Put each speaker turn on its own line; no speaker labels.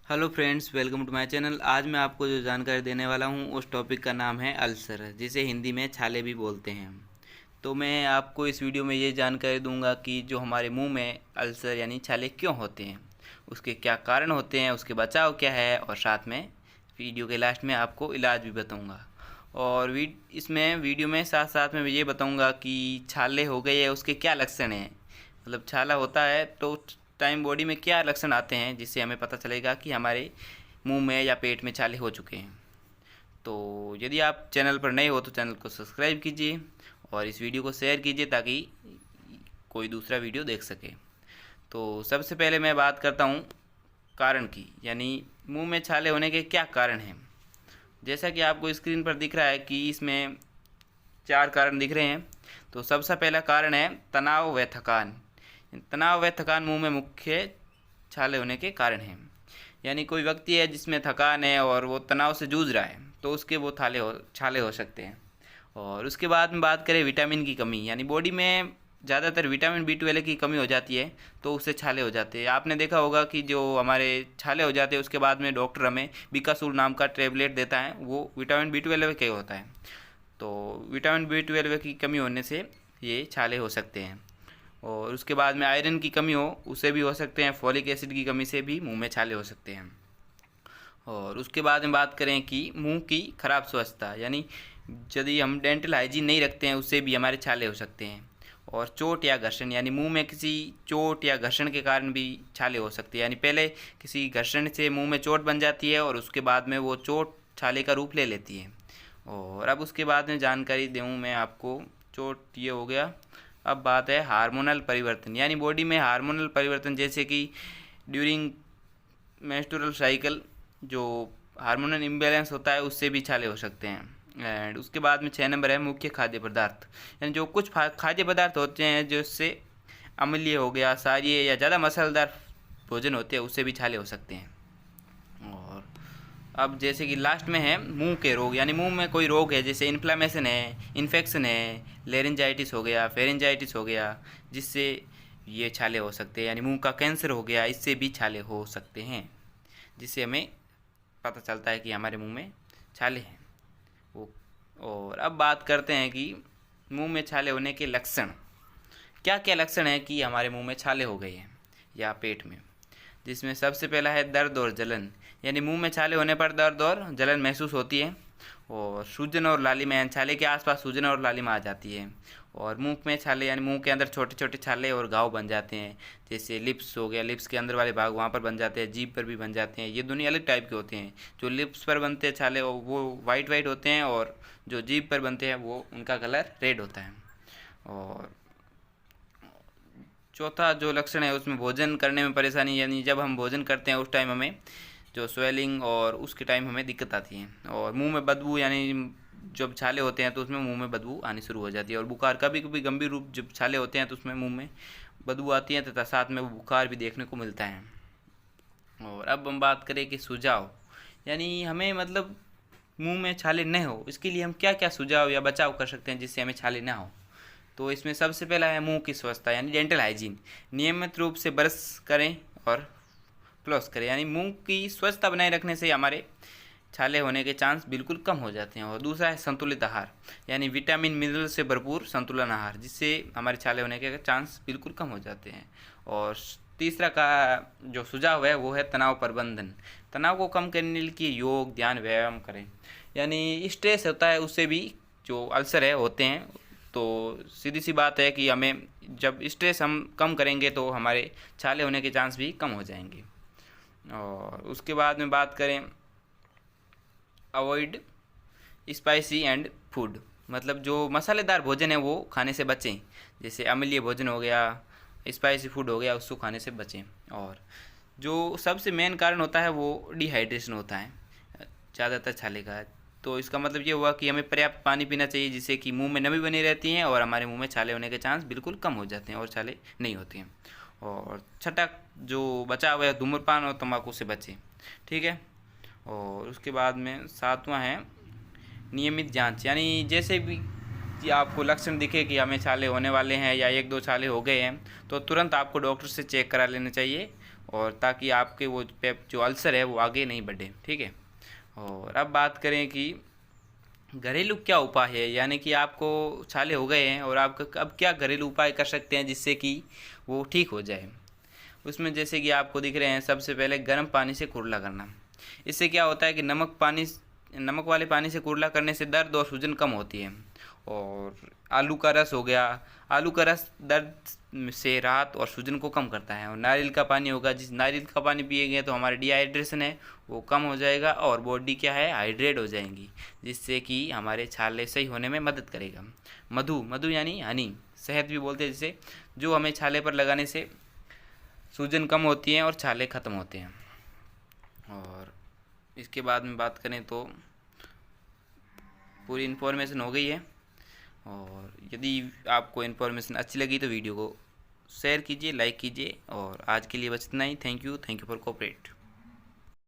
Hello friends, welcome to my channel. आज मैं आपको जो जानकारी देने वाला हूँ उस टॉपिक का नाम है अल्सर, जिसे हिंदी में छाले भी बोलते हैं। तो मैं आपको इस वीडियो में ये जानकारी दूंगा कि जो हमारे मुंह में अल्सर यानी छाले क्यों होते हैं, उसके क्या कारण होते हैं, उसके बचाव क्या है, और साथ में वीडियो के लास्ट में आपको इलाज भी बताऊँगा। और इसमें वीडियो में साथ साथ में ये बताऊँगा कि छाले हो गए हैं उसके क्या लक्षण हैं। मतलब छाला होता है तो टाइम बॉडी में क्या लक्षण आते हैं जिससे हमें पता चलेगा कि हमारे मुंह में या पेट में छाले हो चुके हैं। तो यदि आप चैनल पर नए हो तो चैनल को सब्सक्राइब कीजिए और इस वीडियो को शेयर कीजिए ताकि कोई दूसरा वीडियो देख सके। तो सबसे पहले मैं बात करता हूँ कारण की, यानी मुंह में छाले होने के क्या कारण हैं। जैसा कि आपको स्क्रीन पर दिख रहा है कि इसमें 4 कारण दिख रहे हैं। तो सबसे पहला कारण है तनाव व थकान। तनाव व थकान मुंह में मुख्य छाले होने के कारण हैं। यानी कोई व्यक्ति है जिसमें थकान है और वो तनाव से जूझ रहा है तो उसके वो छाले हो सकते हैं। और उसके बाद में बात करें विटामिन की कमी, यानी बॉडी में ज़्यादातर विटामिन B12 की कमी हो जाती है तो उससे छाले हो जाते हैं। आपने देखा होगा कि जो हमारे छाले हो जाते हैं उसके बाद में डॉक्टर हमें बिकासूर नाम का टैबलेट देता है, वो विटामिन B12 का होता है। तो विटामिन B12 की कमी होने से ये छाले हो सकते हैं। और उसके बाद में आयरन की कमी हो उससे भी हो सकते हैं। फॉलिक एसिड की कमी से भी मुंह में छाले हो सकते हैं। और उसके बाद में बात करें कि मुंह की खराब स्वच्छता, यानी यदि हम डेंटल हाइजीन नहीं रखते हैं उससे भी हमारे छाले हो सकते हैं। और चोट या घर्षण, यानी मुंह में किसी चोट या घर्षण के कारण भी छाले हो सकते हैं। यानी पहले किसी घर्षण से मुंह में चोट बन जाती है और उसके बाद में वो चोट छाले का रूप ले लेती है। और अब उसके बाद में जानकारी दूँ मैं आपको। चोट ये हो गया। अब बात है हार्मोनल परिवर्तन, यानी बॉडी में हार्मोनल परिवर्तन, जैसे कि ड्यूरिंग मेंस्ट्रुअल साइकिल जो हार्मोनल इम्बैलेंस होता है उससे भी छाले हो सकते हैं। एंड उसके बाद में 6 नंबर है मुख्य खाद्य पदार्थ, यानी जो कुछ खाद्य पदार्थ होते हैं जिससे अम्लीय हो गया, क्षारीय या ज़्यादा मसालेदार भोजन होते हैं उससे भी छाले हो सकते हैं। और अब जैसे कि लास्ट में है मुंह के रोग, यानी मुंह में कोई रोग है जैसे इन्फ्लामेशन है, इन्फेक्शन है, लेरिंजाइटिस हो गया, फेरिंजाइटिस हो गया, जिससे ये छाले हो सकते हैं। यानी मुंह का कैंसर हो गया, इससे भी छाले हो सकते हैं, जिससे हमें पता चलता है कि हमारे मुंह में छाले हैं वो। और अब बात करते हैं कि मुंह में छाले होने के लक्षण क्या क्या लक्षण है कि हमारे मुंह में छाले हो गए हैं या पेट में। जिसमें सबसे पहला है दर्द और जलन, यानी मुंह में छाले होने पर दर्द और जलन महसूस होती है। और सूजन और लालिमा, छाले के आसपास सूजन और लालिमा आ जाती है। और मुंह में छाले, यानी मुंह के अंदर छोटे छोटे छाले और घाव बन जाते हैं, जैसे लिप्स हो गया, लिप्स के अंदर वाले भाग वहाँ पर बन जाते हैं, जीभ पर भी बन जाते हैं। ये दोनों अलग टाइप के होते हैं। जो लिप्स पर बनते हैं छाले वो वाइट वाइट होते हैं और जो जीभ पर बनते हैं वो उनका कलर रेड होता है। और चौथा जो लक्षण है उसमें भोजन करने में परेशानी, यानी जब हम भोजन करते हैं उस टाइम हमें जो स्वेलिंग और उसके टाइम हमें दिक्कत आती है। और मुंह में बदबू, यानी जब छाले होते हैं तो उसमें मुंह में बदबू आनी शुरू हो जाती है। और बुखार, कभी कभी गंभीर रूप जब छाले होते हैं तो उसमें मुंह में बदबू आती है तथा साथ में वो बुखार भी देखने को मिलता है। और अब हम बात करें कि सुझाव, यानी हमें मतलब मुंह में छाले न हो इसके लिए हम क्या क्या सुझाव या बचाव कर सकते हैं जिससे हमें छाले ना हो। तो इसमें सबसे पहला है मुंह की स्वच्छता, यानी डेंटल हाइजीन। नियमित रूप से ब्रश करें और फ्लॉस करें, यानी मुंह की स्वच्छता बनाए रखने से हमारे छाले होने के चांस बिल्कुल कम हो जाते हैं। और दूसरा है संतुलित आहार, यानी विटामिन मिनरल से भरपूर संतुलन आहार, जिससे हमारे छाले होने के चांस बिल्कुल कम हो जाते हैं। और तीसरा का जो सुझाव है वो है तनाव प्रबंधन। तनाव को कम करने के लिए योग, ध्यान, व्यायाम करें। यानी स्ट्रेस होता है उससे भी जो अल्सर है होते हैं। तो सीधी सी बात है कि हमें जब स्ट्रेस हम कम करेंगे तो हमारे छाले होने के चांस भी कम हो जाएंगे। और उसके बाद में बात करें अवॉइड स्पाइसी एंड फूड, मतलब जो मसालेदार भोजन है वो खाने से बचें, जैसे अम्लीय भोजन हो गया, स्पाइसी फूड हो गया, उसको खाने से बचें। और जो सबसे मेन कारण होता है वो डिहाइड्रेशन होता है ज़्यादातर छाले का। तो इसका मतलब ये हुआ कि हमें पर्याप्त पानी पीना चाहिए जिससे कि मुंह में नमी बनी रहती है और हमारे मुंह में छाले होने के चांस बिल्कुल कम हो जाते हैं और छाले नहीं होते हैं। और छठा जो बचा हुआ है धूम्रपान और तंबाकू से बचें, ठीक है। और उसके बाद में सातवां है नियमित जांच, यानी जैसे भी कि आपको लक्षण दिखे कि हमें छाले होने वाले हैं या 1-2 छाले हो गए हैं तो तुरंत आपको डॉक्टर से चेक करा लेना चाहिए और ताकि आपके वो जो अल्सर है वो आगे नहीं बढ़े, ठीक है। और अब बात करें कि घरेलू क्या उपाय है, यानी कि आपको छाले हो गए हैं और आप अब क्या घरेलू उपाय कर सकते हैं जिससे कि वो ठीक हो जाए। उसमें जैसे कि आपको दिख रहे हैं, सबसे पहले गर्म पानी से कुरला करना। इससे क्या होता है कि नमक वाले पानी से कुरला करने से दर्द और सूजन कम होती है। और आलू का रस हो गया, आलू का रस दर्द से राहत और सूजन को कम करता है। और नारियल का पानी होगा, जिस नारियल का पानी पिएंगे तो हमारे डिहाइड्रेशन है वो कम हो जाएगा और बॉडी क्या है, हाइड्रेट हो जाएंगी, जिससे कि हमारे छाले सही होने में मदद करेगा। मधु यानी हनी, शहद भी बोलते हैं जिसे, जो हमें छाले पर लगाने से सूजन कम होती है और छाले ख़त्म होते हैं। और इसके बाद में बात करें तो पूरी इन्फॉर्मेशन हो गई है। और यदि आपको इन्फॉर्मेशन अच्छी लगी तो वीडियो को शेयर कीजिए, लाइक कीजिए। और आज के लिए बस इतना ही। Thank you for cooperate.